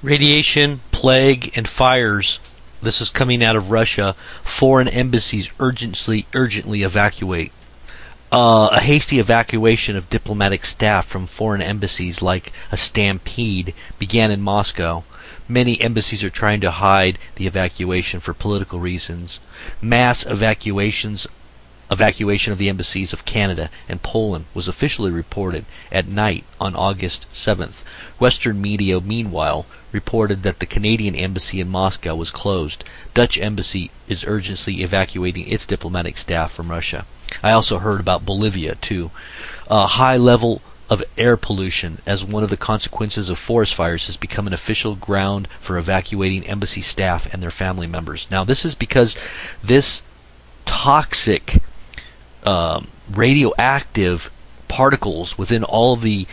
Radiation, plague, and fires. This is coming out of Russia. Foreign embassies urgently evacuate. A hasty evacuation of diplomatic staff from foreign embassies, like a stampede, began in Moscow. Many embassies are trying to hide the evacuation for political reasons. Mass evacuation of the embassies of Canada and Poland was officially reported at night on August 7th. Western media, meanwhile, reported that the Canadian embassy in Moscow was closed. Dutch embassy is urgently evacuating its diplomatic staff from Russia. I also heard about Bolivia, too. A high level of air pollution as one of the consequences of forest fires has become an official ground for evacuating embassy staff and their family members. Now, this is because this toxic radioactive particles within all the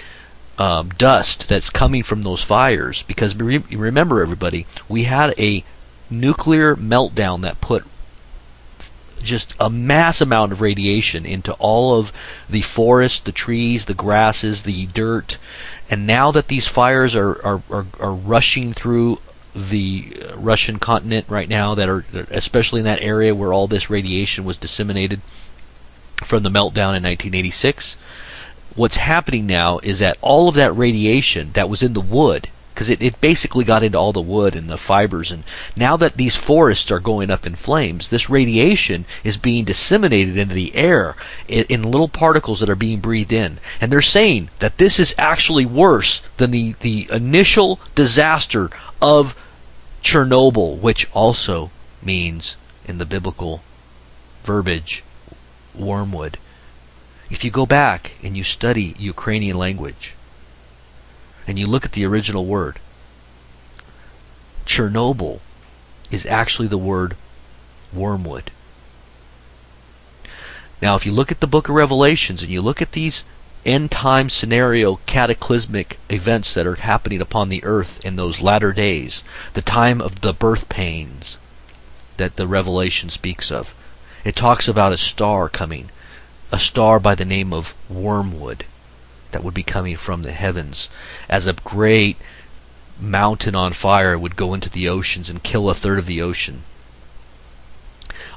dust that's coming from those fires, because remember, everybody, we had a nuclear meltdown that put just a mass amount of radiation into all of the forests, the trees, the grasses, the dirt, and now that these fires are rushing through the Russian continent right now, that are especially in that area where all this radiation was disseminated from the meltdown in 1986. What's happening now is that all of that radiation that was in the wood, because it basically got into all the wood and the fibers, and now that these forests are going up in flames, this radiation is being disseminated into the air in little particles that are being breathed in. And they're saying that this is actually worse than the initial disaster of Chernobyl, which also means, in the biblical verbiage, wormwood. If you go back and you study Ukrainian language and you look at the original word, Chernobyl is actually the word wormwood. Now, if you look at the book of Revelations and you look at these end-time scenario cataclysmic events that are happening upon the earth in those latter days, the time of the birth pains that the Revelation speaks of, it talks about a star coming, a star by the name of wormwood that would be coming from the heavens as a great mountain on fire would go into the oceans and kill a third of the ocean.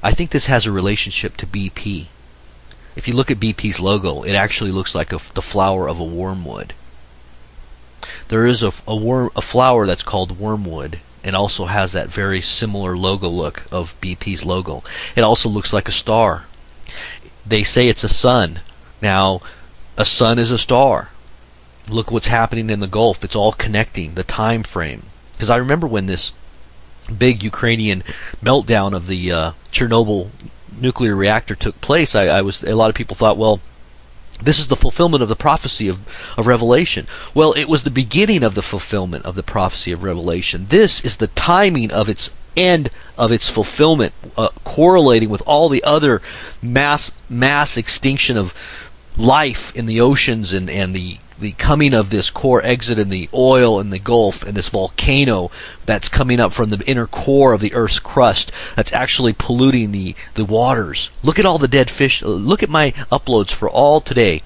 I think this has a relationship to BP. If you look at BP's logo, it actually looks like the flower of a wormwood. There is a flower that's called wormwood, and also has that very similar logo look of BP's logo. It also looks like a star. They say it's a sun. Now, a sun is a star. Look what's happening in the Gulf. It's all connecting, the time frame. Because I remember when this big Ukrainian meltdown of the Chernobyl nuclear reactor took place, a lot of people thought, well, this is the fulfillment of the prophecy of Revelation. Well, it was the beginning of the fulfillment of the prophecy of Revelation. This is the timing of its end of its fulfillment, correlating with all the other mass extinction of life in the oceans and the coming of this core exit in the oil in the Gulf and this volcano that's coming up from the inner core of the Earth's crust that's actually polluting the waters. Look at all the dead fish. Look at my uploads for all today.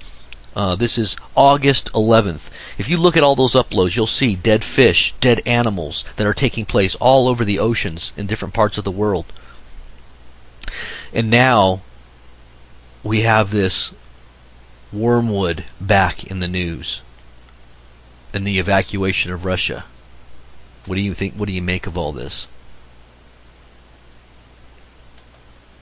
This is August 11th. If you look at all those uploads, you'll see dead fish, dead animals that are taking place all over the oceans in different parts of the world. And now we have this wormwood back in the news and the evacuation of Russia. What do you think? What do you make of all this?